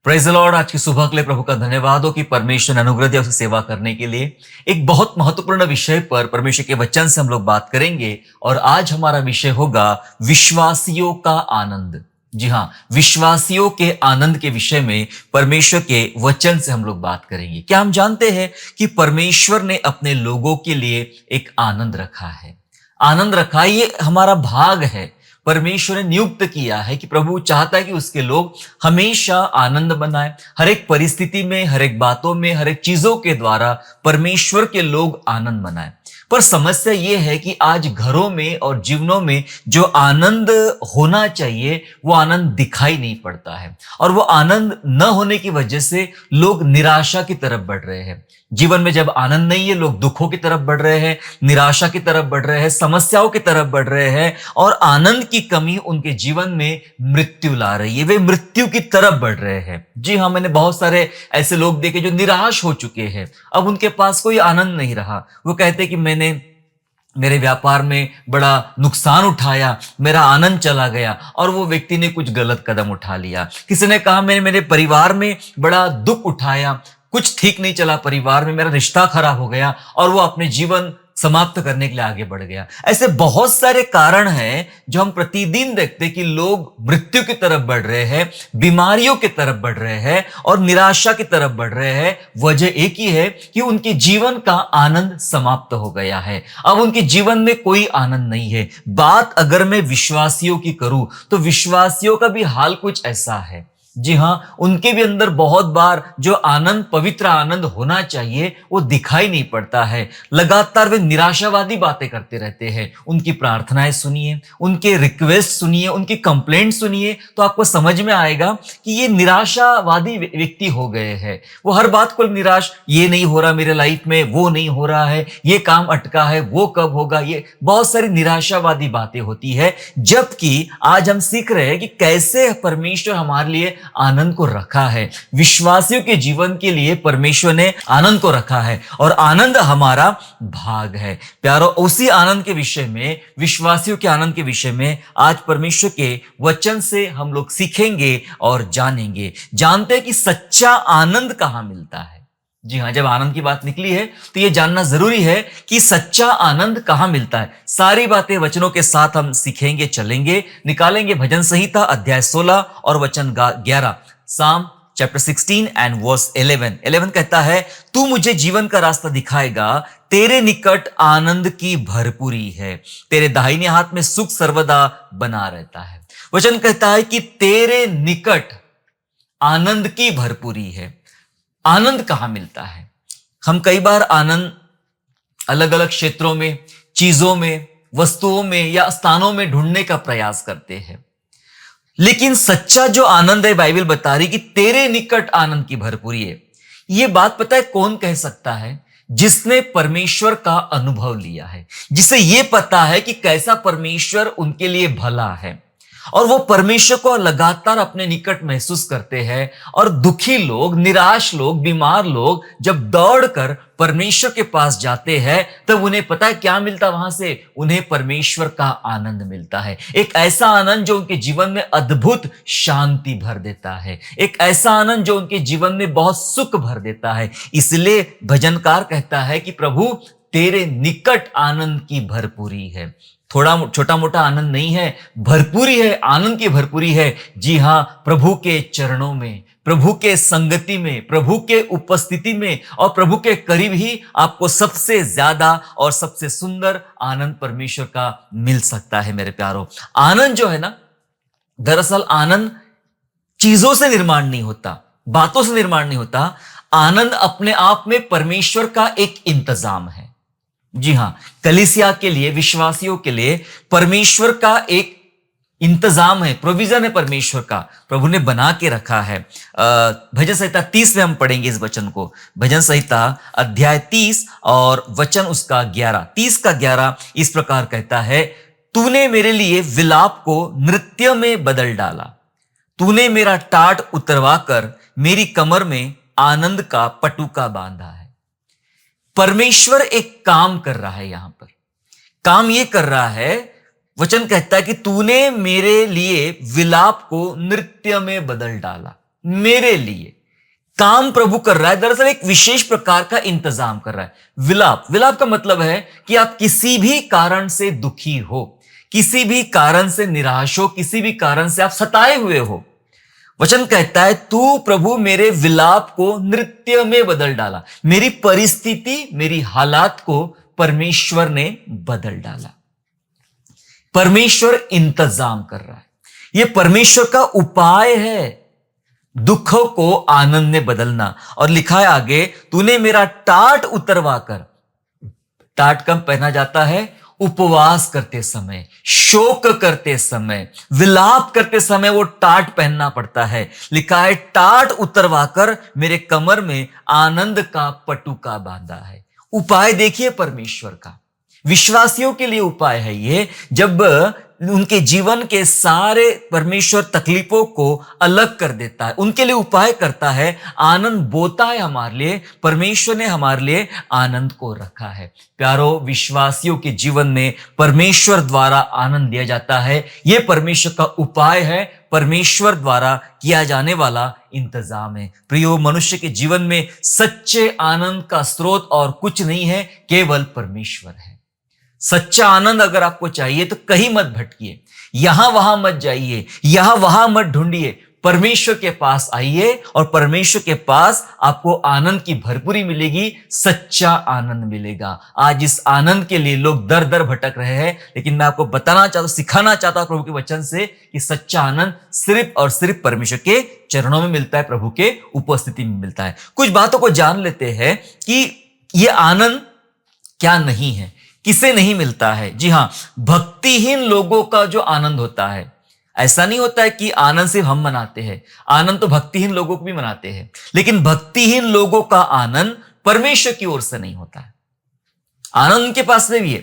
Praise the Lord. आज की सुबह के लिए प्रभु का धन्यवाद हो कि परमेश्वर ने अनुग्रह दिया उसे सेवा करने के लिए। एक बहुत महत्वपूर्ण विषय पर परमेश्वर के वचन से हम लोग बात करेंगे और आज हमारा विषय होगा विश्वासियों का आनंद। जी हाँ, विश्वासियों के आनंद के विषय में परमेश्वर के वचन से हम लोग बात करेंगे। क्या हम जानते हैं कि परमेश्वर ने अपने लोगों के लिए एक आनंद रखा है? आनंद रखा, ये हमारा भाग है। परमेश्वर ने नियुक्त किया है कि प्रभु चाहता है कि उसके लोग हमेशा आनंद मनाएं। हर एक परिस्थिति में, हर एक बातों में, हर एक चीजों के द्वारा परमेश्वर के लोग आनंद मनाएं। पर समस्या यह है कि आज घरों में और जीवनों में जो आनंद होना चाहिए वो आनंद दिखाई नहीं पड़ता है, और वो आनंद न होने की वजह से लोग निराशा की तरफ बढ़ रहे हैं। जीवन में जब आनंद नहीं है, लोग दुखों की तरफ बढ़ रहे हैं, निराशा की तरफ बढ़ रहे हैं, समस्याओं की तरफ बढ़ रहे हैं, और आनंद की कमी उनके जीवन में मृत्यु ला रही है। वे मृत्यु की तरफ बढ़ रहे हैं। जी हाँ, मैंने बहुत सारे ऐसे लोग देखे जो निराश हो चुके हैं। अब उनके पास कोई आनंद नहीं रहा। वो कहते कि मैंने मेरे व्यापार में बड़ा नुकसान उठाया, मेरा आनंद चला गया, और वो व्यक्ति ने कुछ गलत कदम उठा लिया। किसी ने कहा मैंने मेरे परिवार में बड़ा दुख उठाया, कुछ ठीक नहीं चला, परिवार में मेरा रिश्ता खराब हो गया, और वो अपने जीवन समाप्त करने के लिए आगे बढ़ गया। ऐसे बहुत सारे कारण हैं जो हम प्रतिदिन देखते हैं कि लोग मृत्यु की तरफ बढ़ रहे हैं, बीमारियों की तरफ बढ़ रहे हैं और निराशा की तरफ बढ़ रहे हैं। वजह एक ही है कि उनके जीवन का आनंद समाप्त हो गया है। अब उनके जीवन में कोई आनंद नहीं है। बात अगर मैं विश्वासियों की करूं तो विश्वासियों का भी हाल कुछ ऐसा है। जी हाँ, उनके भी अंदर बहुत बार जो आनंद, पवित्र आनंद होना चाहिए, वो दिखाई नहीं पड़ता है। लगातार वे निराशावादी बातें करते रहते हैं। उनकी प्रार्थनाएं सुनिए, उनके रिक्वेस्ट सुनिए, उनकी कंप्लेंट सुनिए, तो आपको समझ में आएगा कि ये निराशावादी व्यक्ति हो गए हैं। वो हर बात को निराश, ये नहीं हो रहा मेरे लाइफ में, वो नहीं हो रहा है, ये काम अटका है, वो कब होगा, ये बहुत सारी निराशावादी बातें होती है। जबकि आज हम सीख रहे हैं कि कैसे परमेश्वर हमारे लिए आनंद को रखा है। विश्वासियों के जीवन के लिए परमेश्वर ने आनंद को रखा है, और आनंद हमारा भाग है। प्यारो, उसी आनंद के विषय में, विश्वासियों के आनंद के विषय में आज परमेश्वर के वचन से हम लोग सीखेंगे और जानेंगे। जानते हैं कि सच्चा आनंद कहां मिलता है। जी हाँ, जब आनंद की बात निकली है तो यह जानना जरूरी है कि सच्चा आनंद कहां मिलता है। सारी बातें वचनों के साथ हम सीखेंगे, चलेंगे, निकालेंगे। भजन संहिता अध्याय 16 और वचन 11, साम चैप्टर 16 एंड वर्स 11 कहता है, तू मुझे जीवन का रास्ता दिखाएगा, तेरे निकट आनंद की भरपूरी है, तेरे दाहिने हाथ में सुख सर्वदा बना रहता है। वचन कहता है कि तेरे निकट आनंद की भरपूरी है। आनंद कहां मिलता है? हम कई बार आनंद अलग अलग क्षेत्रों में, चीजों में, वस्तुओं में या स्थानों में ढूंढने का प्रयास करते हैं, लेकिन सच्चा जो आनंद है, बाइबल बता रही कि तेरे निकट आनंद की भरपूरी है। यह बात पता है कौन कह सकता है? जिसने परमेश्वर का अनुभव लिया है, जिसे यह पता है कि कैसा परमेश्वर उनके लिए भला है, और वो परमेश्वर को लगातार अपने निकट महसूस करते हैं। और दुखी लोग, निराश लोग, बीमार लोग जब दौड़कर परमेश्वर के पास जाते हैं, तब उन्हें पता है क्या मिलता वहां से? उन्हें परमेश्वर का आनंद मिलता है। एक ऐसा आनंद जो उनके जीवन में अद्भुत शांति भर देता है, एक ऐसा आनंद जो उनके जीवन में बहुत सुख भर देता है। इसलिए भजनकार कहता है कि प्रभु तेरे निकट आनंद की भरपूरी है। थोड़ा छोटा मोटा आनंद नहीं है, भरपूरी है, आनंद की भरपूरी है। जी हां, प्रभु के चरणों में, प्रभु के संगति में, प्रभु के उपस्थिति में और प्रभु के करीब ही आपको सबसे ज्यादा और सबसे सुंदर आनंद परमेश्वर का मिल सकता है। मेरे प्यारो, आनंद जो है ना, दरअसल आनंद चीजों से निर्माण नहीं होता, बातों से निर्माण नहीं होता। आनंद अपने आप में परमेश्वर का एक इंतजाम है। जी हां, कलीसिया के लिए, विश्वासियों के लिए परमेश्वर का एक इंतजाम है, प्रोविजन है परमेश्वर का, प्रभु ने बना के रखा है। भजन संहिता 30 में हम पढ़ेंगे इस वचन को। भजन संहिता अध्याय 30 और वचन उसका 11, 30 का 11 इस प्रकार कहता है, तूने मेरे लिए विलाप को नृत्य में बदल डाला, तूने मेरा टाट उतरवा कर मेरी कमर में आनंद का पटुका बांधा है। परमेश्वर एक काम कर रहा है। यहां पर काम यह कर रहा है, वचन कहता है कि तूने मेरे लिए विलाप को नृत्य में बदल डाला। मेरे लिए काम प्रभु कर रहा है। दरअसल एक विशेष प्रकार का इंतजाम कर रहा है। विलाप, विलाप का मतलब है कि आप किसी भी कारण से दुखी हो, किसी भी कारण से निराश हो, किसी भी कारण से आप सताए हुए हो। वचन कहता है तू प्रभु मेरे विलाप को नृत्य में बदल डाला। मेरी परिस्थिति, मेरी हालात को परमेश्वर ने बदल डाला। परमेश्वर इंतजाम कर रहा है। यह परमेश्वर का उपाय है दुखों को आनंद में बदलना। और लिखा है आगे, तूने मेरा टाट उतरवा कर, टाट कब पहना जाता है? उपवास करते समय, शोक करते समय, विलाप करते समय वो टाट पहनना पड़ता है। लिखा है टाट उतरवाकर मेरे कमर में आनंद का पटुका बांधा है। उपाय देखिए परमेश्वर का, विश्वासियों के लिए उपाय है ये। जब उनके जीवन के सारे परमेश्वर तकलीफों को अलग कर देता है, उनके लिए उपाय करता है, आनंद बोता है हमारे लिए। परमेश्वर ने हमारे लिए आनंद को रखा है। प्यारो, विश्वासियों के जीवन में परमेश्वर द्वारा आनंद दिया जाता है। यह परमेश्वर का उपाय है, परमेश्वर द्वारा किया जाने वाला इंतजाम है। प्रियो, मनुष्य के जीवन में सच्चे आनंद का स्रोत और कुछ नहीं है, केवल परमेश्वर है। सच्चा आनंद अगर आपको चाहिए तो कहीं मत भटकिए, यहां वहां मत जाइए, यहां वहां मत ढूंढिए, परमेश्वर के पास आइए और परमेश्वर के पास आपको आनंद की भरपूरी मिलेगी, सच्चा आनंद मिलेगा। आज इस आनंद के लिए लोग दर दर भटक रहे हैं, लेकिन मैं आपको बताना चाहता हूं, सिखाना चाहता हूं प्रभु के वचन से कि सच्चा आनंद सिर्फ और सिर्फ परमेश्वर के चरणों में मिलता है, प्रभु के उपस्थिति में मिलता है। कुछ बातों को जान लेते हैं कि यह आनंद क्या नहीं है, किसे नहीं मिलता है। जी हां, भक्तिहीन लोगों का जो आनंद होता है, ऐसा नहीं होता है कि आनंद सिर्फ हम मनाते हैं, आनंद तो भक्तिहीन लोगों को भी मनाते हैं, लेकिन भक्तिहीन लोगों का आनंद परमेश्वर की ओर से नहीं होता है। आनंद उनके पास में भी है,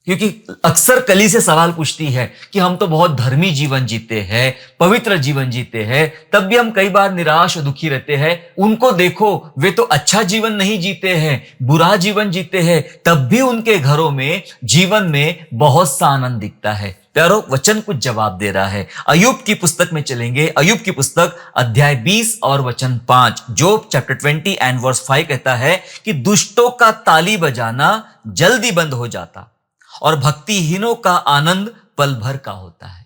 क्योंकि अक्सर कली से सवाल पूछती है कि हम तो बहुत धर्मी जीवन जीते हैं, पवित्र जीवन जीते हैं, तब भी हम कई बार निराश और दुखी रहते हैं। उनको देखो, वे तो अच्छा जीवन नहीं जीते हैं, बुरा जीवन जीते हैं, तब भी उनके घरों में, जीवन में बहुत सा आनंद दिखता है। प्यारो, वचन कुछ जवाब दे रहा है। अय्यूब की पुस्तक में चलेंगे, अय्यूब की पुस्तक अध्याय 20 और वचन 5, जोब चैप्टर 20 एंड वर्स 5 कहता है कि दुष्टों का ताली बजाना जल्दी बंद हो जाता और भक्तिहीनों का आनंद पल भर का होता है।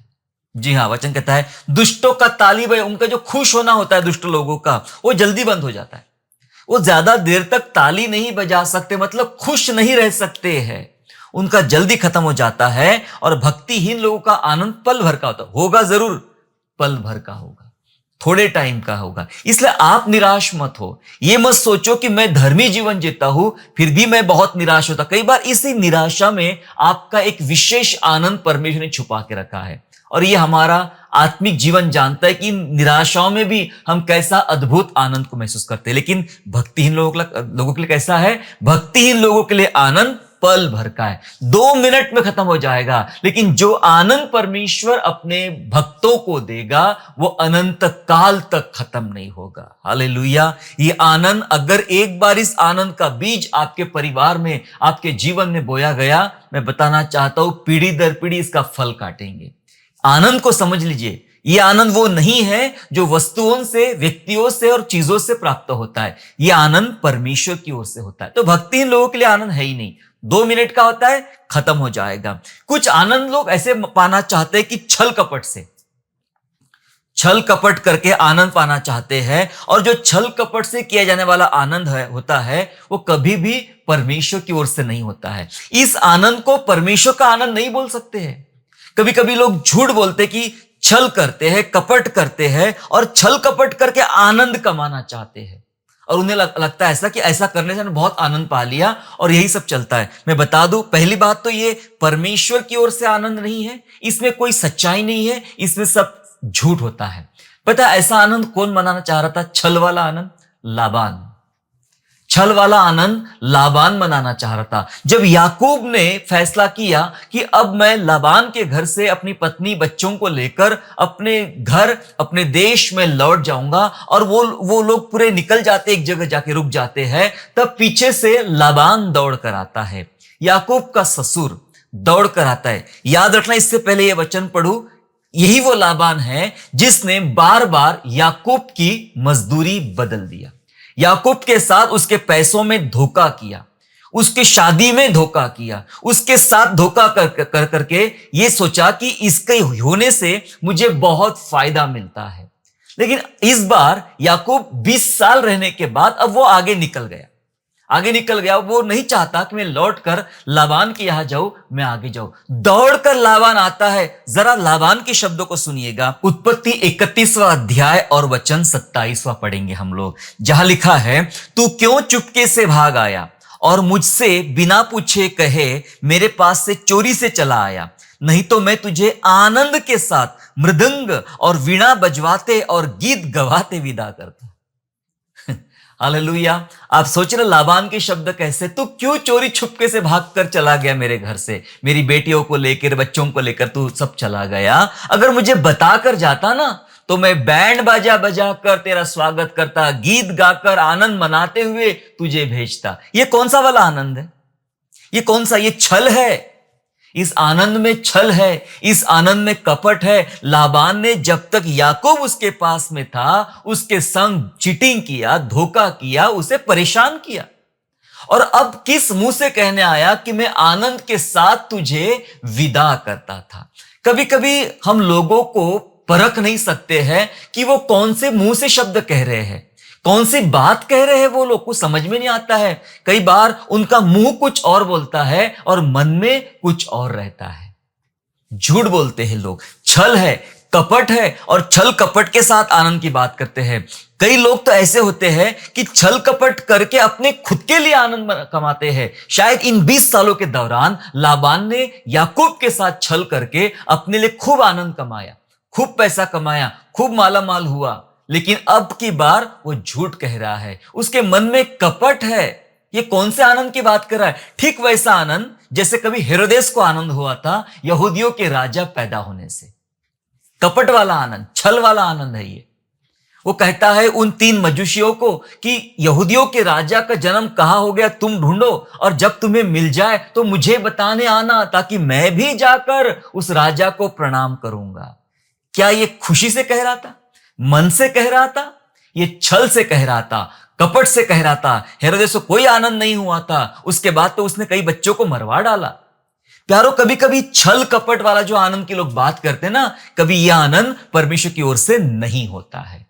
जी हां, वचन कहता है दुष्टों का ताली बजाना, उनका जो खुश होना होता है दुष्ट लोगों का, वो जल्दी बंद हो जाता है। वो ज्यादा देर तक ताली नहीं बजा सकते, मतलब खुश नहीं रह सकते हैं, उनका जल्दी खत्म हो जाता है। और भक्तिहीन लोगों का आनंद पल भर का होगा, जरूर पल भर का होगा, थोड़े टाइम का होगा। इसलिए आप निराश मत हो। ये मत सोचो कि मैं धर्मी जीवन जीता हूं फिर भी मैं बहुत निराश होता। कई बार इसी निराशा में आपका एक विशेष आनंद परमेश्वर ने छुपा के रखा है। और ये हमारा आत्मिक जीवन जानता है कि निराशाओं में भी हम कैसा अद्भुत आनंद को महसूस करते हैं। लेकिन भक्तिहीन लोगों के लिए कैसा है? भक्तिहीन लोगों के लिए आनंद पल भर का है, 2 मिनट में खत्म हो जाएगा। लेकिन जो आनंद परमेश्वर अपने भक्तों को देगा वो अनंत काल तक खत्म नहीं होगा। हालेलुया। ये आनंद, अगर एक बार इस आनंद का बीज आपके परिवार में, आपके जीवन में बोया गया, मैं बताना चाहता हूं पीढ़ी दर पीढ़ी इसका फल काटेंगे। आनंद को समझ लीजिए, ये आनंद वो नहीं है जो वस्तुओं से, व्यक्तियों से और चीजों से प्राप्त होता है। ये आनंद परमेश्वर की ओर से होता है। तो भक्तिहीन लोगों के लिए आनंद है ही नहीं, 2 मिनट का होता है, खत्म हो जाएगा। कुछ आनंद लोग ऐसे पाना चाहते हैं कि छल कपट करके आनंद पाना चाहते हैं। और जो छल कपट से किया जाने वाला आनंद होता है वो कभी भी परमेश्वर की ओर से नहीं होता है। इस आनंद को परमेश्वर का आनंद नहीं बोल सकते हैं। कभी कभी लोग झूठ बोलते कि छल करते हैं, कपट करते हैं और छल कपट करके आनंद कमाना चाहते हैं। और उन्हें लगता है ऐसा कि ऐसा करने से बहुत आनंद पा लिया, और यही सब चलता है। मैं बता दूं, पहली बात तो ये परमेश्वर की ओर से आनंद नहीं है, इसमें कोई सच्चाई नहीं है, इसमें सब झूठ होता है। पता है ऐसा आनंद कौन मनाना चाह रहा था? छल वाला आनंद लाबान। छल वाला आनंद लाबान मनाना चाह रहा था। जब याकूब ने फैसला किया कि अब मैं लाबान के घर से अपनी पत्नी बच्चों को लेकर अपने घर, अपने देश में लौट जाऊंगा, और वो लोग पूरे निकल जाते, एक जगह जाके रुक जाते हैं, तब पीछे से लाबान दौड़ कर आता है, याकूब का ससुर दौड़ कर आता है। याद रखना, इससे पहले यह वचन पढ़ू, यही वो लाबान है जिसने बार बार याकूब की मजदूरी बदल दिया, याकूब के साथ उसके पैसों में धोखा किया, उसके शादी में धोखा किया, उसके साथ धोखा कर करके ये सोचा कि इसके होने से मुझे बहुत फायदा मिलता है। लेकिन इस बार याकूब 20 साल रहने के बाद अब वो आगे निकल गया। वो नहीं चाहता कि मैं लौट कर लाबान के यहां जाऊं, मैं आगे जाऊं। दौड़कर लाबान आता है। जरा लाबान के शब्दों को सुनिएगा। उत्पत्ति 31वां अध्याय और वचन 27वां पढ़ेंगे हम लोग, जहां लिखा है, तू क्यों चुपके से भाग आया और मुझसे बिना पूछे कहे मेरे पास से चोरी से चला आया? नहीं तो मैं तुझे आनंद के साथ मृदंग और वीणा बजवाते और गीत गवाते विदा करता। हालेलुया। आप सोच रहे लाबान के शब्द कैसे, तू क्यों चोरी छुपके से भागकर चला गया मेरे घर से, मेरी बेटियों को लेकर, बच्चों को लेकर तू सब चला गया। अगर मुझे बताकर जाता ना तो मैं बैंड बाजा बजा कर तेरा स्वागत करता, गीत गाकर आनंद मनाते हुए तुझे भेजता। ये कौन सा वाला आनंद है? ये कौन सा? ये छल है। इस आनंद में छल है, इस आनंद में कपट है। लाबान ने जब तक याकूब उसके पास में था उसके संग चीटिंग किया, धोखा किया, उसे परेशान किया। और अब किस मुंह से कहने आया कि मैं आनंद के साथ तुझे विदा करता था। कभी कभी हम लोगों को परख नहीं सकते हैं कि वो कौन से मुंह से शब्द कह रहे हैं, कौन सी बात कह रहे हैं। वो लोग को समझ में नहीं आता है। कई बार उनका मुंह कुछ और बोलता है और मन में कुछ और रहता है। झूठ बोलते हैं लोग, छल है, कपट है, और छल कपट के साथ आनंद की बात करते हैं। कई लोग तो ऐसे होते हैं कि छल कपट करके अपने खुद के लिए आनंद कमाते हैं। शायद इन 20 सालों के दौरान लाबान ने याकूब के साथ छल करके अपने लिए खूब आनंद कमाया, खूब पैसा कमाया, खूब माला माल हुआ। लेकिन अब की बार वो झूठ कह रहा है, उसके मन में कपट है। ये कौन से आनंद की बात कर रहा है? ठीक वैसा आनंद जैसे कभी हेरोदेस को आनंद हुआ था यहूदियों के राजा पैदा होने से। कपट वाला आनंद, छल वाला आनंद है ये। वो कहता है उन 3 मजूसियों को कि यहूदियों के राजा का जन्म कहां हो गया तुम ढूंढो, और जब तुम्हें मिल जाए तो मुझे बताने आना, ताकि मैं भी जाकर उस राजा को प्रणाम करूंगा। क्या ये खुशी से कह रहा था? मन से कह रहा था? ये छल से कह रहा था, कपट से कह रहा था। हेरोदेस को कोई आनंद नहीं हुआ था। उसके बाद तो उसने कई बच्चों को मरवा डाला। प्यारो, कभी कभी छल कपट वाला जो आनंद की लोग बात करते हैं ना, कभी यह आनंद परमेश्वर की ओर से नहीं होता है।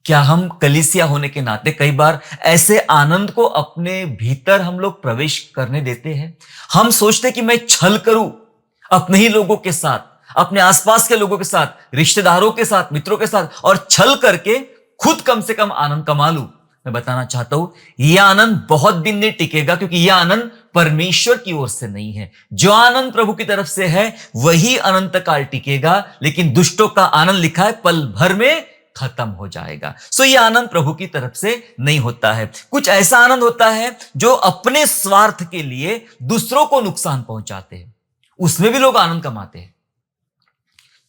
क्या हम कलीसिया होने के नाते कई बार ऐसे आनंद को अपने भीतर हम लोग प्रवेश करने देते हैं? हम सोचते कि मैं छल करूं अपने ही लोगों के साथ, अपने आसपास के लोगों के साथ, रिश्तेदारों के साथ, मित्रों के साथ, और छल करके खुद कम से कम आनंद कमा लूं। मैं बताना चाहता हूं यह आनंद बहुत दिन नहीं टिकेगा, क्योंकि यह आनंद परमेश्वर की ओर से नहीं है। जो आनंद प्रभु की तरफ से है वही अनंत काल टिकेगा, लेकिन दुष्टों का आनंद लिखा है पल भर में खत्म हो जाएगा। सो यह आनंद प्रभु की तरफ से नहीं होता है। कुछ ऐसा आनंद होता है जो अपने स्वार्थ के लिए दूसरों को नुकसान पहुंचाते हैं, उसमें भी लोग आनंद कमाते हैं।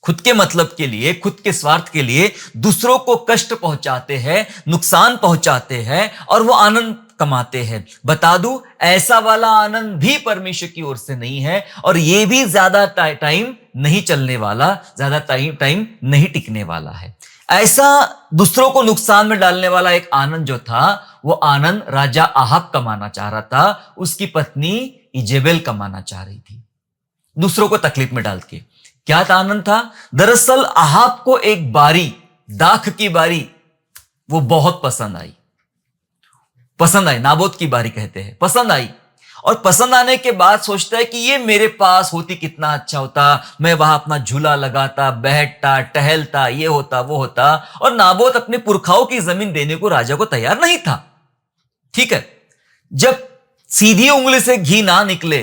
खुद के मतलब के लिए, खुद के स्वार्थ के लिए दूसरों को कष्ट पहुंचाते हैं, नुकसान पहुंचाते हैं, और वो आनंद कमाते हैं। बता दूं, ऐसा वाला आनंद भी परमेश्वर की ओर से नहीं है, और ये भी ज्यादा टाइम नहीं चलने वाला, ज्यादा टाइम नहीं टिकने वाला है। ऐसा दूसरों को नुकसान में डालने वाला एक आनंद जो था, वो आनंद राजा आहाब कमाना चाह रहा था, उसकी पत्नी इजेबेल कमाना चाह रही थी, दूसरों को तकलीफ में डाल के। क्या आनंद था? दरअसल आहाब को एक बारी, दाख की बारी, वो बहुत पसंद आई। नाबोत की बारी कहते हैं, पसंद आई। और पसंद आने के बाद सोचता है कि ये मेरे पास होती कितना अच्छा होता, मैं वहां अपना झूला लगाता, बैठता, टहलता, ये होता वो होता। और नाबोत अपने पुरखाओं की जमीन देने को राजा को तैयार नहीं था। ठीक है, जब सीधी उंगली से घी ना निकले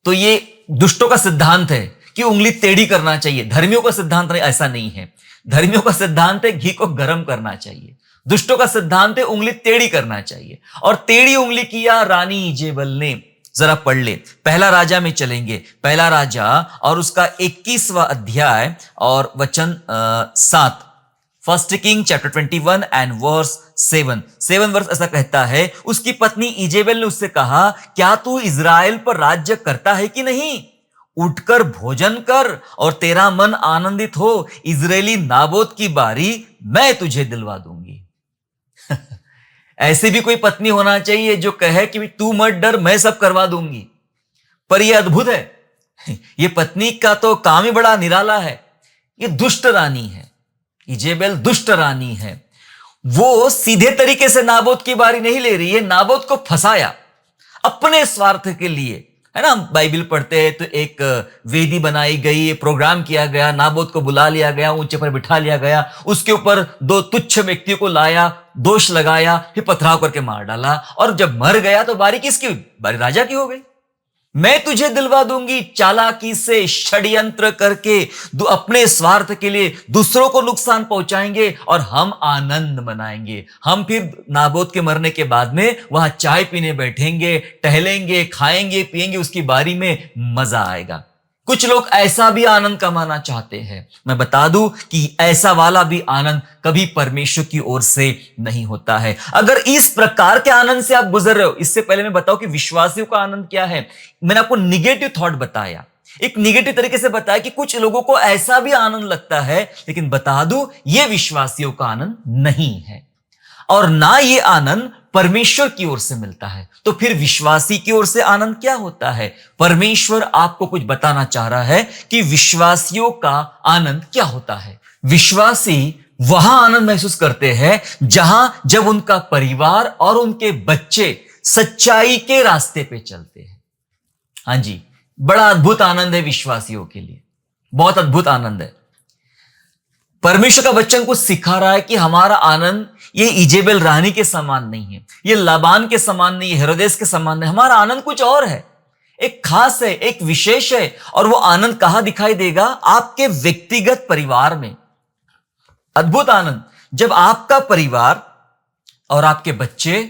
तो ये दुष्टों का सिद्धांत है कि उंगली टेढ़ी करना चाहिए। धर्मियों का सिद्धांत नहीं, ऐसा नहीं है। धर्मियों का सिद्धांत है घी को गर्म करना चाहिए। दुष्टों का सिद्धांत है उंगली टेढ़ी करना चाहिए, और टेढ़ी उंगली किया रानी इजेबल ने। जरा पढ़ ले, पहला राजा में चलेंगे, पहला राजा और उसका 21वां अध्याय और वचन 7। First king chapter 21 and verse 7 verse ऐसा कहता है, उसकी पत्नी इजेबेल ने उससे कहा, क्या तू इजराइल पर राज्य करता है कि नहीं? उठकर भोजन कर और तेरा मन आनंदित हो। इजरायली नाबोत की बारी मैं तुझे दिलवा दूंगी। ऐसी भी कोई पत्नी होना चाहिए जो कहे कि तू मत डर, मैं सब करवा दूंगी। पर यह अद्भुत है। ये पत्नी का तो काम ही बड़ा निराला है। ये दुष्ट रानी है, इजेबेल दुष्ट रानी है। वो सीधे तरीके से नाबोत की बारी नहीं ले रही है, नाबोत को फंसाया अपने स्वार्थ के लिए, है ना। हम बाइबल पढ़ते हैं तो एक वेदी बनाई गई, प्रोग्राम किया गया, नाबोत को बुला लिया गया, ऊंचे पर बिठा लिया गया, उसके ऊपर दो तुच्छ व्यक्तियों को लाया, दोष लगाया, फिर पथराव करके मार डाला, और जब मर गया तो बारी किसकी हुई? बारी राजा की हो गई। मैं तुझे दिलवा दूंगी। चालाकी से षड्यंत्र करके अपने स्वार्थ के लिए दूसरों को नुकसान पहुंचाएंगे और हम आनंद मनाएंगे। हम फिर नाबोत के मरने के बाद में वहां चाय पीने बैठेंगे, टहलेंगे, खाएंगे, पिएंगे, उसकी बारी में मजा आएगा। कुछ लोग ऐसा भी आनंद कमाना चाहते हैं। मैं बता दूं कि ऐसा वाला भी आनंद कभी परमेश्वर की ओर से नहीं होता है। अगर इस प्रकार के आनंद से आप गुजर रहे हो, इससे पहले मैं बताऊं कि विश्वासियों का आनंद क्या है। मैंने आपको निगेटिव थॉट बताया, एक निगेटिव तरीके से बताया कि कुछ लोगों को ऐसा भी आनंद लगता है, लेकिन बता दूं यह विश्वासियों का आनंद नहीं है, और ना ये आनंद परमेश्वर की ओर से मिलता है। तो फिर विश्वासी की ओर से आनंद क्या होता है? परमेश्वर आपको कुछ बताना चाह रहा है कि विश्वासियों का आनंद क्या होता है। विश्वासी वहां आनंद महसूस करते हैं जब उनका परिवार और उनके बच्चे सच्चाई के रास्ते पे चलते हैं। हां जी, बड़ा अद्भुत आनंद है विश्वासियों के लिए, बहुत अद्भुत आनंद है। परमेश्वर का वचन को सिखा रहा है कि हमारा आनंद ये इजेबेल रानी के समान नहीं है, ये लाबान के समान नहीं है, हेरोदेस के समान नहीं। हमारा आनंद कुछ और है, एक खास है, एक विशेष है। और वो आनंद कहां दिखाई देगा? आपके व्यक्तिगत परिवार में। अद्भुत आनंद जब आपका परिवार और आपके बच्चे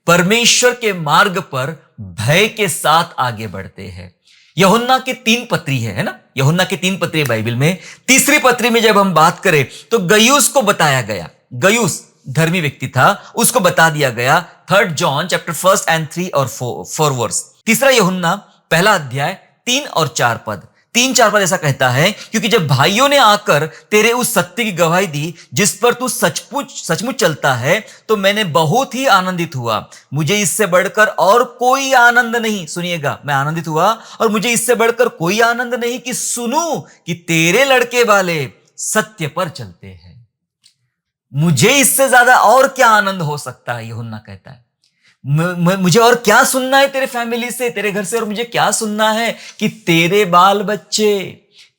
परमेश्वर के मार्ग पर भय के साथ आगे बढ़ते हैं। यूहन्ना की 3 पत्री है ना, यूहन्ना की 3 पत्री बाइबल में। तीसरी पत्री में जब हम बात करें तो गयुस को बताया गया। गयुस धर्मी व्यक्ति था, उसको बता दिया गया। 3 जॉन चैप्टर 1 and 3 और 4 वर्स। तीसरा यूहन्ना पहला अध्याय 3 और 4 पद, 3-4 पद ऐसा कहता है, क्योंकि जब भाइयों ने आकर तेरे उस सत्य की गवाही दी जिस पर तू सचमुच चलता है, तो मैंने बहुत ही आनंदित हुआ। मुझे इससे बढ़कर और कोई आनंद नहीं, सुनिएगा, मैं आनंदित हुआ और मुझे इससे बढ़कर कोई आनंद नहीं कि सुनूं कि तेरे लड़के वाले सत्य पर चलते हैं। मुझे इससे ज्यादा और क्या आनंद हो सकता है? यूहन्ना कहता है मुझे और क्या सुनना है तेरे फैमिली से, तेरे घर से, और मुझे क्या सुनना है कि तेरे बाल बच्चे,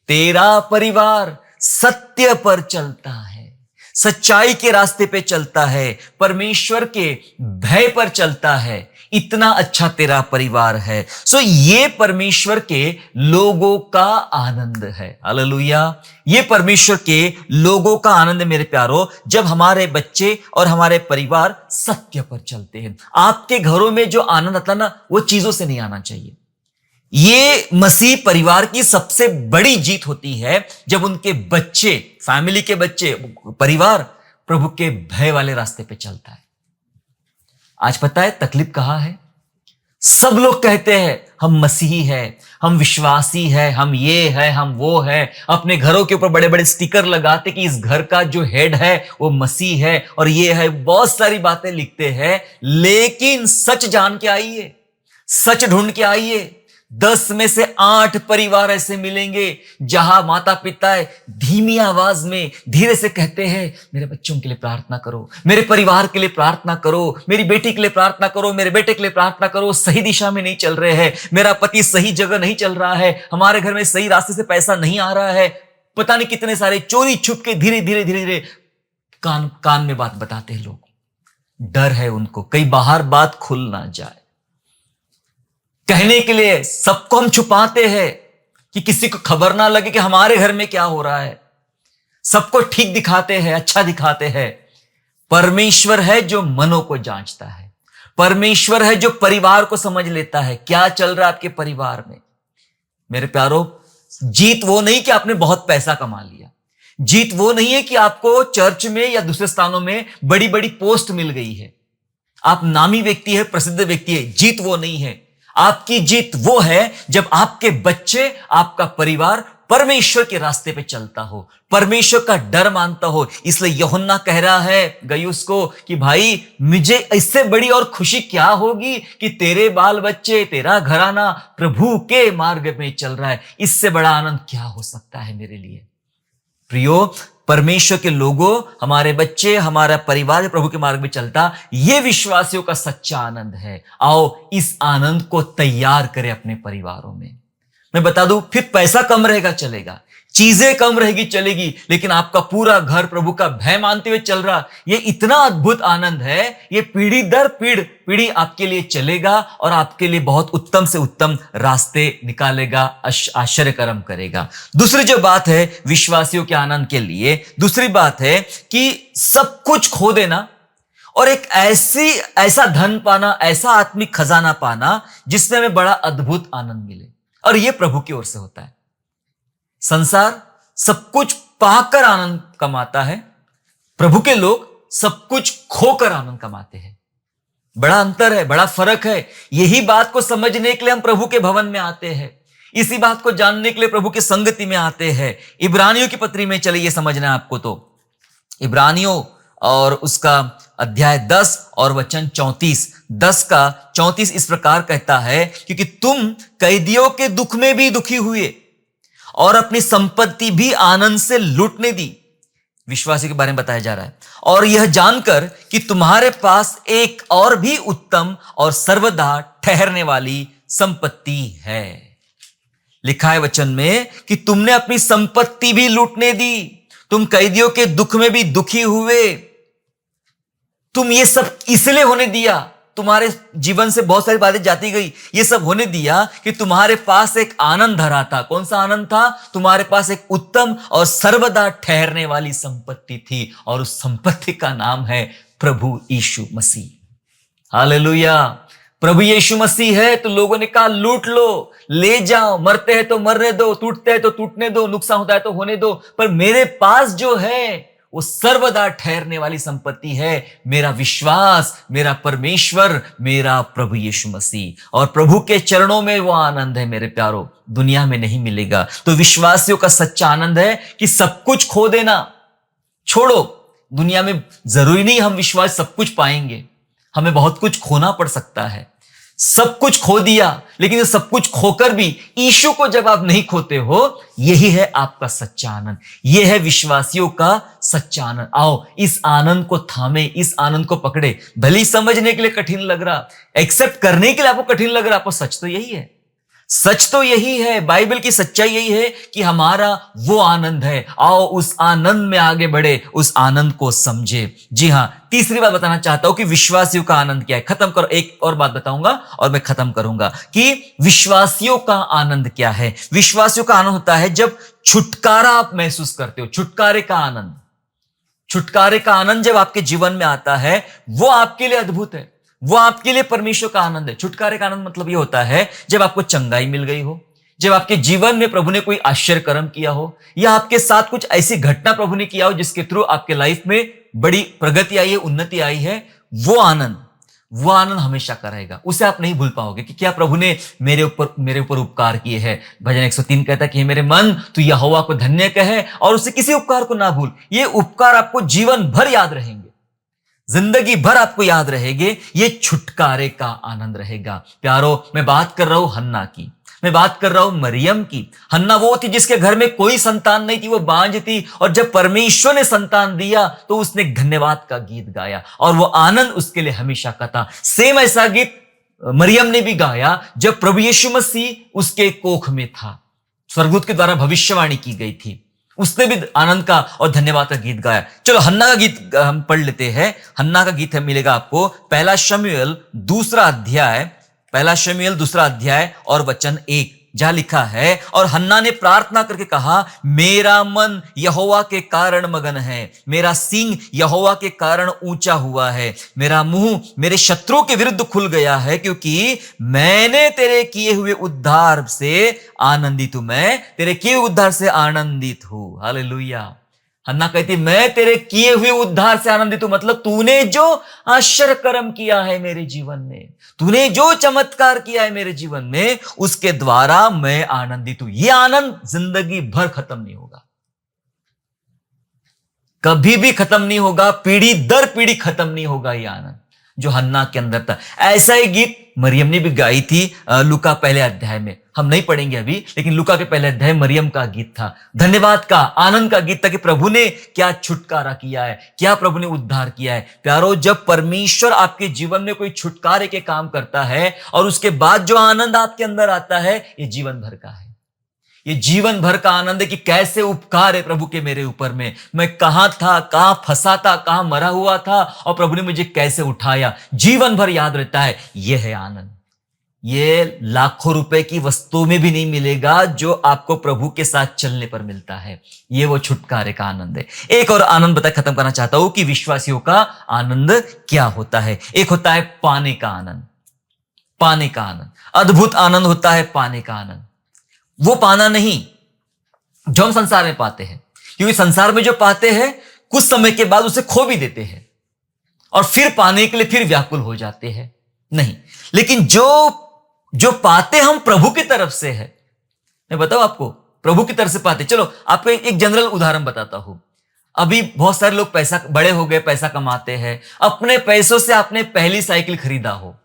तेरा परिवार सत्य पर चलता है, सच्चाई के रास्ते पे चलता है, परमेश्वर के भय पर चलता है। इतना अच्छा तेरा परिवार है। सो ये परमेश्वर के लोगों का आनंद है। हालेलुया, ये परमेश्वर के लोगों का आनंद है मेरे प्यारो, जब हमारे बच्चे और हमारे परिवार सत्य पर चलते हैं। आपके घरों में जो आनंद आता ना, वो चीजों से नहीं आना चाहिए। ये मसीह परिवार की सबसे बड़ी जीत होती है जब उनके बच्चे, फैमिली के बच्चे, परिवार प्रभु के भय वाले रास्ते पे चलता है। आज पता है तकलीफ कहां है? सब लोग कहते हैं हम मसीही है, हम विश्वासी है, हम ये है, हम वो है। अपने घरों के ऊपर बड़े बड़े स्टिकर लगाते कि इस घर का जो हेड है वो मसीह है और ये है, बहुत सारी बातें लिखते हैं। लेकिन सच जान के आइए, सच ढूंढ के आइए। 10 में से 8 परिवार ऐसे मिलेंगे जहां माता पिता धीमी आवाज में धीरे से कहते हैं, मेरे बच्चों के लिए प्रार्थना करो, मेरे परिवार के लिए प्रार्थना करो, मेरी बेटी के लिए प्रार्थना करो, मेरे बेटे के लिए प्रार्थना करो। सही दिशा में नहीं चल रहे हैं, मेरा पति सही जगह नहीं चल रहा है, हमारे घर में सही रास्ते से पैसा नहीं आ रहा है। पता नहीं कितने सारे चोरी छुप के धीरे धीरे धीरे धीरे कान में बात बताते हैं लोग। डर है उनको कहीं बाहर बात खुल ना जाए। कहने के लिए सबको हम छुपाते हैं कि किसी को खबर ना लगे कि हमारे घर में क्या हो रहा है। सबको ठीक दिखाते हैं, अच्छा दिखाते हैं। परमेश्वर है जो मनों को जांचता है, परमेश्वर है जो परिवार को समझ लेता है क्या चल रहा है आपके परिवार में। मेरे प्यारो, जीत वो नहीं कि आपने बहुत पैसा कमा लिया, जीत वो नहीं है कि आपको चर्च में या दूसरे स्थानों में बड़ी बड़ी पोस्ट मिल गई है, आप नामी व्यक्ति है, प्रसिद्ध व्यक्ति है। जीत वो नहीं है। आपकी जीत वो है जब आपके बच्चे, आपका परिवार परमेश्वर के रास्ते पे चलता हो, परमेश्वर का डर मानता हो। इसलिए यूहन्ना कह रहा है गयुस को कि भाई मुझे इससे बड़ी और खुशी क्या होगी कि तेरे बाल बच्चे, तेरा घराना प्रभु के मार्ग में चल रहा है। इससे बड़ा आनंद क्या हो सकता है मेरे लिए। प्रियो, परमेश्वर के लोगों, हमारे बच्चे, हमारा परिवार प्रभु के मार्ग में चलता, यह विश्वासियों का सच्चा आनंद है। आओ इस आनंद को तैयार करें अपने परिवारों में। मैं बता दूं, फिर पैसा कम रहेगा चलेगा, चीजें कम रहेगी चलेगी, लेकिन आपका पूरा घर प्रभु का भय मानते हुए चल रहा, ये इतना अद्भुत आनंद है। ये पीढ़ी दर पीढ़ी आपके लिए चलेगा और आपके लिए बहुत उत्तम से उत्तम रास्ते निकालेगा, आश्चर्य कर्म करेगा। दूसरी जो बात है विश्वासियों के आनंद के लिए, दूसरी बात है कि सब कुछ खो देना और एक ऐसा धन पाना, ऐसा आत्मिक खजाना पाना जिसमें हमें बड़ा अद्भुत आनंद मिले, और यह प्रभु की ओर से होता है। संसार सब कुछ पाकर आनंद कमाता है, प्रभु के लोग सब कुछ खोकर आनंद कमाते हैं। बड़ा अंतर है, बड़ा फर्क है। यही बात को समझने के लिए हम प्रभु के भवन में आते हैं, इसी बात को जानने के लिए प्रभु की संगति में आते हैं। इब्रानियों की पत्री में चलिए समझना है आपको, तो इब्रानियों और उसका अध्याय 10 और वचन 34, 10 का 34 इस प्रकार कहता है, क्योंकि तुम कैदियों के दुख में भी दुखी हुए और अपनी संपत्ति भी आनंद से लूटने दी। विश्वासी के बारे में बताया जा रहा है। और यह जानकर कि तुम्हारे पास एक और भी उत्तम और सर्वदा ठहरने वाली संपत्ति है। लिखा है वचन में कि तुमने अपनी संपत्ति भी लूटने दी, तुम कैदियों के दुख में भी दुखी हुए। तुम ये सब इसलिए होने दिया, तुम्हारे जीवन से बहुत सारी बातें जाती गई, ये सब होने दिया कि तुम्हारे पास एक आनंद धरा था। कौन सा आनंद था? तुम्हारे पास एक उत्तम और सर्वदा ठहरने वाली संपत्ति थी, और उस संपत्ति का नाम है प्रभु यीशु मसीह। हालेलुया। प्रभु यीशु मसीह है तो लोगों ने कहा लूट लो, ले जाओ, मरते हैं तो मरने दो, टूटते हैं तो टूटने दो, नुकसान होता है तो होने दो, पर मेरे पास जो है वो सर्वदा ठहरने वाली संपत्ति है, मेरा विश्वास, मेरा परमेश्वर, मेरा प्रभु यीशु मसीह। और प्रभु के चरणों में वो आनंद है मेरे प्यारो, दुनिया में नहीं मिलेगा। तो विश्वासियों का सच्चा आनंद है कि सब कुछ खो देना, छोड़ो। दुनिया में जरूरी नहीं हम विश्वास सब कुछ पाएंगे, हमें बहुत कुछ खोना पड़ सकता है। सब कुछ खो दिया, लेकिन सब कुछ खोकर भी यीशु को जब आप नहीं खोते हो, यही है आपका सच्चा आनंद, यह है विश्वासियों का सच्चा आनंद। आओ इस आनंद को थामे, इस आनंद को पकड़े। भले ही समझने के लिए कठिन लग रहा, एक्सेप्ट करने के लिए आपको कठिन लग रहा, आपको सच तो यही है, सच तो यही है, बाइबल की सच्चाई यही है कि हमारा वो आनंद है। आओ उस आनंद में आगे बढ़े, उस आनंद को समझे। जी हां, तीसरी बात बताना चाहता हूं कि विश्वासियों का आनंद क्या है। खत्म करो, एक और बात बताऊंगा और मैं खत्म करूंगा कि विश्वासियों का आनंद क्या है। विश्वासियों का आनंद होता है जब छुटकारा आप महसूस करते हो, छुटकारे का आनंद। छुटकारे का आनंद जब आपके जीवन में आता है, वो आपके लिए अद्भुत है, वो आपके लिए परमेश्वर का आनंद है। छुटकारे का आनंद मतलब ये होता है जब आपको चंगाई मिल गई हो, जब आपके जीवन में प्रभु ने कोई आश्चर्य कर्म किया हो, या आपके साथ कुछ ऐसी घटना प्रभु ने किया हो जिसके थ्रू आपके लाइफ में बड़ी प्रगति आई है, उन्नति आई है। वो आनंद हमेशा का रहेगा, उसे आप नहीं भूल पाओगे कि क्या प्रभु ने मेरे ऊपर उपकार किए हैं। भजन 103 कहता है कि मेरे मन तू यहोवा को धन्य कहे और उसे किसी उपकार को ना भूल। ये उपकार आपको जीवन भर याद रहेंगे, जिंदगी भर आपको याद रहेंगे। ये छुटकारे का आनंद रहेगा। प्यारो, मैं बात कर रहा हूं हन्ना की, मैं बात कर रहा हूं मरियम की। हन्ना वो थी जिसके घर में कोई संतान नहीं थी, वो बांझ थी, और जब परमेश्वर ने संतान दिया तो उसने धन्यवाद का गीत गाया, और वो आनंद उसके लिए हमेशा का था। सेम ऐसा गीत मरियम ने भी गाया जब प्रभु यीशु मसीह उसके कोख में था, स्वर्गदूत के द्वारा भविष्यवाणी की गई थी, उसने भी आनंद का और धन्यवाद का गीत गाया। चलो हन्ना का गीत हम पढ़ लेते हैं। हन्ना का गीत मिलेगा आपको पहला शमूएल दूसरा अध्याय और वचन 1, जहां लिखा है, और हन्ना ने प्रार्थना करके कहा, मेरा मन यहोवा के कारण मगन है, मेरा सींग यहोवा के कारण ऊंचा हुआ है, मेरा मुंह मेरे शत्रुओं के विरुद्ध खुल गया है, क्योंकि मैंने तेरे किए हुए उद्धार से आनंदित हूं। मैं तेरे किए हुए उद्धार से आनंदित हूं। हालेलुया। हन्ना कहती, मैं तेरे किए हुए उद्धार से आनंदित हूं। मतलब तूने जो आश्चर्य कर्म किया है मेरे जीवन में, तूने जो चमत्कार किया है मेरे जीवन में, उसके द्वारा मैं आनंदित हूं। यह आनंद जिंदगी भर खत्म नहीं होगा, कभी भी खत्म नहीं होगा, पीढ़ी दर पीढ़ी खत्म नहीं होगा यह आनंद जो हन्ना के अंदर था। ऐसा ही गीत मरियम ने भी गाई थी लूका पहले अध्याय में। हम नहीं पढ़ेंगे अभी, लेकिन लूका के पहले अध्याय मरियम का गीत था, धन्यवाद का, आनंद का गीत था कि प्रभु ने क्या छुटकारा किया है, क्या प्रभु ने उद्धार किया है। प्यारो, जब परमेश्वर आपके जीवन में कोई छुटकारे के काम करता है और उसके बाद जो आनंद आपके अंदर आता है, ये जीवन भर का है। ये जीवन भर का आनंद है कि कैसे उपकार है प्रभु के मेरे ऊपर में। मैं कहां था, कहां फंसा था, कहां मरा हुआ था, और प्रभु ने मुझे कैसे उठाया, जीवन भर याद रहता है। यह है आनंद। ये लाखों रुपए की वस्तुओं में भी नहीं मिलेगा जो आपको प्रभु के साथ चलने पर मिलता है। ये वो छुटकारे का आनंद है। एक और आनंद बता खत्म करना चाहता हूं कि विश्वासियों का आनंद क्या होता है। एक होता है पाने का आनंद। पाने का आनंद, अद्भुत आनंद होता है पाने का आनंद। वो पाना नहीं जो हम संसार में पाते हैं, क्योंकि संसार में जो पाते हैं कुछ समय के बाद उसे खो भी देते हैं और फिर पाने के लिए फिर व्याकुल हो जाते हैं। नहीं, लेकिन जो पाते हम प्रभु की तरफ से है। मैं बताऊं आपको, प्रभु की तरफ से पाते। चलो आपको एक जनरल उदाहरण बताता हूं। अभी बहुत सारे लोग पैसा, बड़े हो गए, पैसा कमाते हैं, अपने पैसों से आपने पहली साइकिल खरीदा हो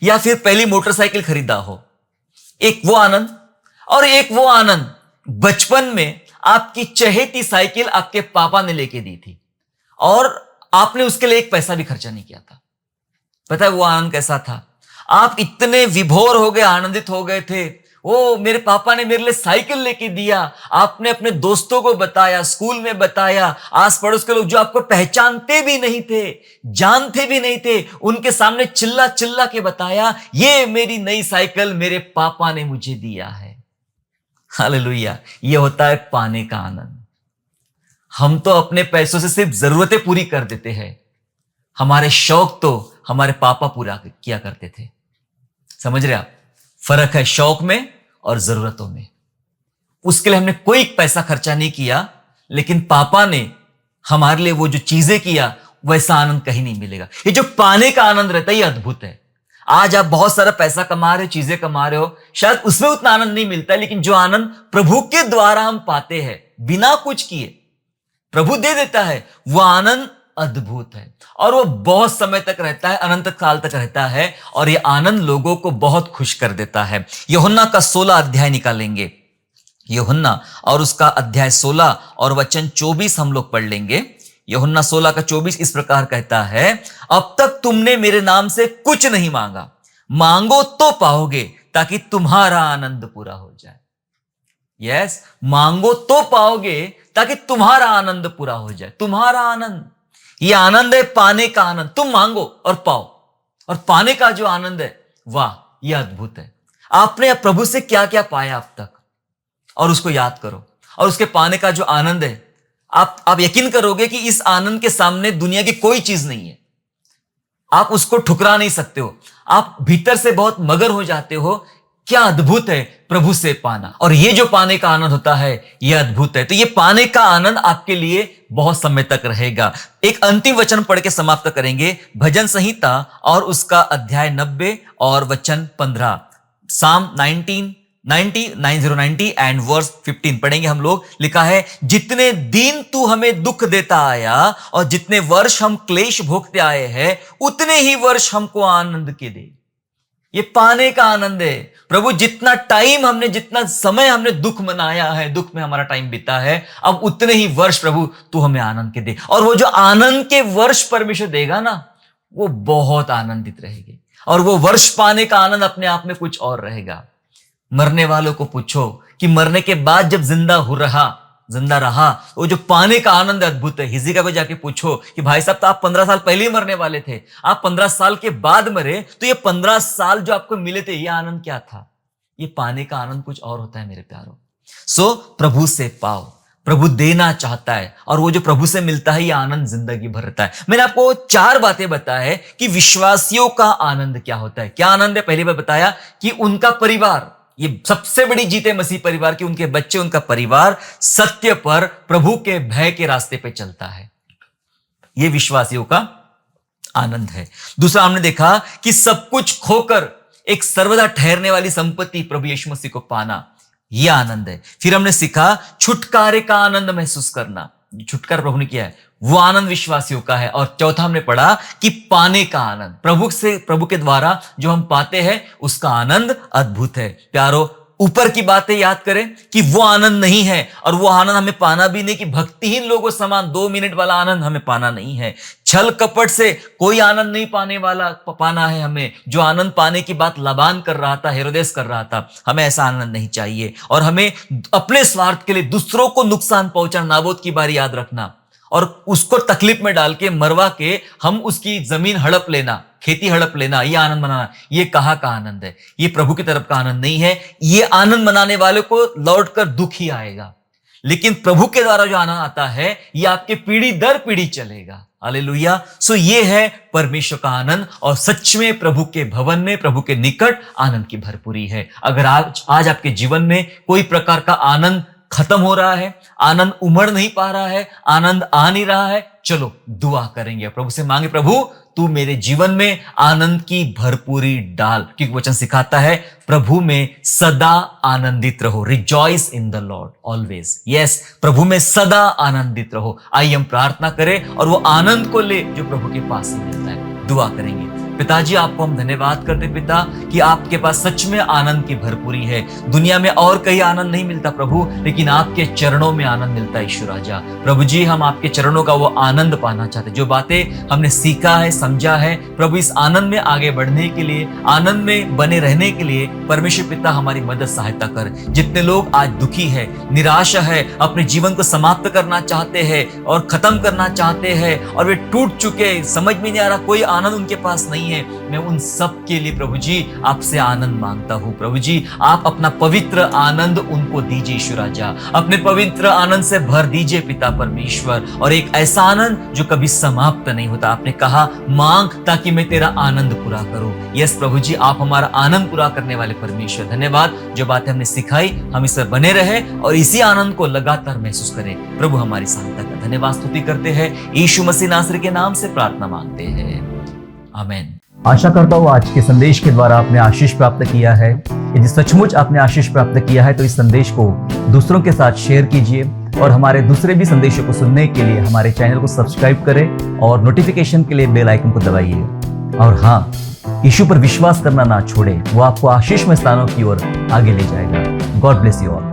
या फिर पहली मोटरसाइकिल खरीदा हो, एक वो आनंद। और एक वो आनंद बचपन में आपकी चहेती साइकिल आपके पापा ने लेके दी थी और आपने उसके लिए एक पैसा भी खर्चा नहीं किया था। पता है वो आनंद कैसा था? आप इतने विभोर हो गए, आनंदित हो गए थे, ओ मेरे पापा ने मेरे लिए साइकिल लेके दिया। आपने अपने दोस्तों को बताया, स्कूल में बताया, आस पड़ोस के लोग जो आपको पहचानते भी नहीं थे, जानते भी नहीं थे, उनके सामने चिल्ला चिल्ला के बताया, ये मेरी नई साइकिल मेरे पापा ने मुझे दिया है। हालेलुया। ये होता है पाने का आनंद। हम तो अपने पैसों से सिर्फ जरूरतें पूरी कर देते हैं, हमारे शौक तो हमारे पापा पूरा किया करते थे। समझ रहे आप? फर्क है शौक में और जरूरतों में। उसके लिए हमने कोई पैसा खर्चा नहीं किया, लेकिन पापा ने हमारे लिए वो जो चीजें किया, वैसा आनंद कहीं नहीं मिलेगा। ये जो पाने का आनंद रहता है, ये अद्भुत है। आज आप बहुत सारा पैसा कमा रहे हो, चीजें कमा रहे हो, शायद उसमें उतना आनंद नहीं मिलता है, लेकिन जो आनंद प्रभु के द्वारा हम पाते हैं, बिना कुछ किए प्रभु दे देता है, वो आनंद अद्भुत है और वो बहुत समय तक रहता है, अनंत काल तक रहता है, और ये आनंद लोगों को बहुत खुश कर देता है। यूहन्ना का 16 अध्याय निकालेंगे, यूहन्ना और उसका अध्याय 16 और वचन 24 हम लोग पढ़ लेंगे। यूहन्ना 16 का 24 इस प्रकार कहता है, अब तक तुमने मेरे नाम से कुछ नहीं मांगा, मांगो तो पाओगे, ताकि तुम्हारा आनंद पूरा हो जाए। यस, मांगो तो पाओगे ताकि तुम्हारा आनंद पूरा हो जाए। तुम्हारा आनंद, ये आनंद है पाने का आनंद। तुम मांगो और पाओ, और पाने का जो आनंद है, वाह, यह अद्भुत है। आपने प्रभु से क्या क्या पाया अब तक, और उसको याद करो, और उसके पाने का जो आनंद है, आप यकीन करोगे कि इस आनंद के सामने दुनिया की कोई चीज नहीं है। आप उसको ठुकरा नहीं सकते हो, आप भीतर से बहुत मगर हो जाते हो। क्या अद्भुत है प्रभु से पाना, और ये जो पाने का आनंद होता है, ये अद्भुत है। तो ये पाने का आनंद आपके लिए बहुत समय तक रहेगा। एक अंतिम वचन पढ़ के समाप्त करेंगे, भजन संहिता और उसका अध्याय 90 और वचन 15, साम 90 एंड वर्स 15 पढ़ेंगे हम लोग। लिखा है, जितने दिन तू हमें दुख देता आया और जितने वर्ष हम क्लेश भोगते आए हैं, उतने ही वर्ष हमको आनंद के दे। ये पाने का आनंद है। प्रभु, जितना टाइम हमने, जितना समय हमने दुख मनाया है, दुख में हमारा टाइम बीता है, अब उतने ही वर्ष प्रभु तू हमें आनंद के दे। और वो जो आनंद के वर्ष परमेश्वर देगा ना, वो बहुत आनंदित रहेगी, और वो वर्ष पाने का आनंद अपने आप में कुछ और रहेगा। मरने वालों को पूछो कि मरने के बाद जब जिंदा रहा, वो जो पाने का आनंद अद्भुत है। हिजकिय्याह को जाके पूछो कि भाई साहब, तो आप 15 साल पहले ही मरने वाले थे, आप 15 साल के बाद मरे, तो ये 15 साल जो आपको मिले थे, ये आनंद क्या था? ये पाने का आनंद कुछ और होता है मेरे प्यारों। सो प्रभु से पाओ, प्रभु देना चाहता है, और वो जो प्रभु से मिलता है, ये आनंद जिंदगी भर रहता है। मैंने आपको 4 बातें बताया है कि विश्वासियों का आनंद क्या होता है। क्या आनंद है? पहली बार बताया कि उनका परिवार, ये सबसे बड़ी जीते मसीह परिवार की, उनके बच्चे, उनका परिवार सत्य पर, प्रभु के भय के रास्ते पे चलता है। ये विश्वासियों का आनंद है। दूसरा हमने देखा कि सब कुछ खोकर एक सर्वदा ठहरने वाली संपत्ति प्रभु यीशु मसीह को पाना, यह आनंद है। फिर हमने सीखा छुटकारे का आनंद महसूस करना, छुटकारा प्रभु ने किया है, वो आनंद विश्वासियों का है। और चौथा हमने पढ़ा कि पाने का आनंद, प्रभु के द्वारा जो हम पाते हैं उसका आनंद अद्भुत है। प्यारो, ऊपर की बातें याद करें कि वो आनंद नहीं है, और वो आनंद हमें पाना भी नहीं कि भक्तिहीन लोगों समान 2 मिनट वाला आनंद हमें पाना नहीं है। छल कपट से कोई आनंद नहीं पाना है हमें। जो आनंद पाने की बात लाबान कर रहा था, हेरोदेस कर रहा था, हमें ऐसा आनंद नहीं चाहिए। और हमें अपने स्वार्थ के लिए दूसरों को नुकसान पहुंचाना, नाबोत की बारी याद रखना और उसको तकलीफ में डाल के मरवा के हम उसकी जमीन हड़प लेना, खेती हड़प लेना, ये आनंद मनाना, ये कहाँ का आनंद है? ये प्रभु की तरफ का आनंद नहीं है। ये आनंद मनाने वाले को लौटकर दुख ही आएगा। लेकिन प्रभु के द्वारा जो आनंद आता है, ये आपके पीढ़ी दर पीढ़ी चलेगा। हालेलुया। सो ये है परमेश्वर का आनंद, और सच में प्रभु के भवन में, प्रभु के निकट आनंद की भरपूरी है। अगर आज आपके जीवन में कोई प्रकार का आनंद खत्म हो रहा है, आनंद उमड़ नहीं पा रहा है, आनंद आ नहीं रहा है, चलो दुआ करेंगे, प्रभु से मांगे, प्रभु तू मेरे जीवन में आनंद की भरपूरी डाल। क्योंकि वचन सिखाता है प्रभु में सदा आनंदित रहो, rejoice in the Lord always. Yes, प्रभु में सदा आनंदित रहो। आइए हम प्रार्थना करें और वो आनंद को ले जो प्रभु के पास ही मिलता है। दुआ करेंगे। पिताजी, आपको हम धन्यवाद करते पिता कि आपके पास सच में आनंद की भरपूरी है। दुनिया में और कहीं आनंद नहीं मिलता प्रभु, लेकिन आपके चरणों में आनंद मिलता है। ईश्वर राजा, प्रभु जी, हम आपके चरणों का वो आनंद पाना चाहते। जो बातें हमने सीखा है, समझा है, प्रभु इस आनंद में आगे बढ़ने के लिए, आनंद में बने रहने के लिए परमेश्वर पिता हमारी मदद सहायता कर। जितने लोग आज दुखी है, निराश है, अपने जीवन को समाप्त करना चाहते हैं और खत्म करना चाहते हैं, और वे टूट चुके, समझ में नहीं आ रहा, कोई आनंद उनके पास नहीं है, मैं उन सब के लिए प्रभु जी आपसे आनंद मांगता हूं। प्रभु जी, आप अपना पवित्र आनंद उनको दीजिए। ईश्वर राजा, अपने पवित्र आनंद से भर दीजिए पिता परमेश्वर, और एक ऐसा आनंद जो कभी समाप्त नहीं होता। आपने कहा मांग ताकि मैं तेरा आनंद पूरा करूं। यस प्रभु जी, आप हमारा आनंद पूरा करने वाले परमेश्वर, धन्यवाद। जो बातें हमने सिखाई हम इस पर बने रहे और इसी आनंद को लगातार महसूस करें। प्रभु हमारी सहायता का धन्यवाद स्तुति करते हैं। यीशु मसीह नासरी के नाम से प्रार्थना मांगते हैं, आमीन। आशा करता हूँ आज के संदेश के द्वारा आपने आशीष प्राप्त किया है। यदि सचमुच आपने आशीष प्राप्त किया है तो इस संदेश को दूसरों के साथ शेयर कीजिए, और हमारे दूसरे भी संदेशों को सुनने के लिए हमारे चैनल को सब्सक्राइब करें और नोटिफिकेशन के लिए बेल आइकन को दबाइए। और हाँ, यीशु पर विश्वास करना ना छोड़ें, वो आपको आशीषमय स्थानों की ओर आगे ले जाएगा। God bless you all.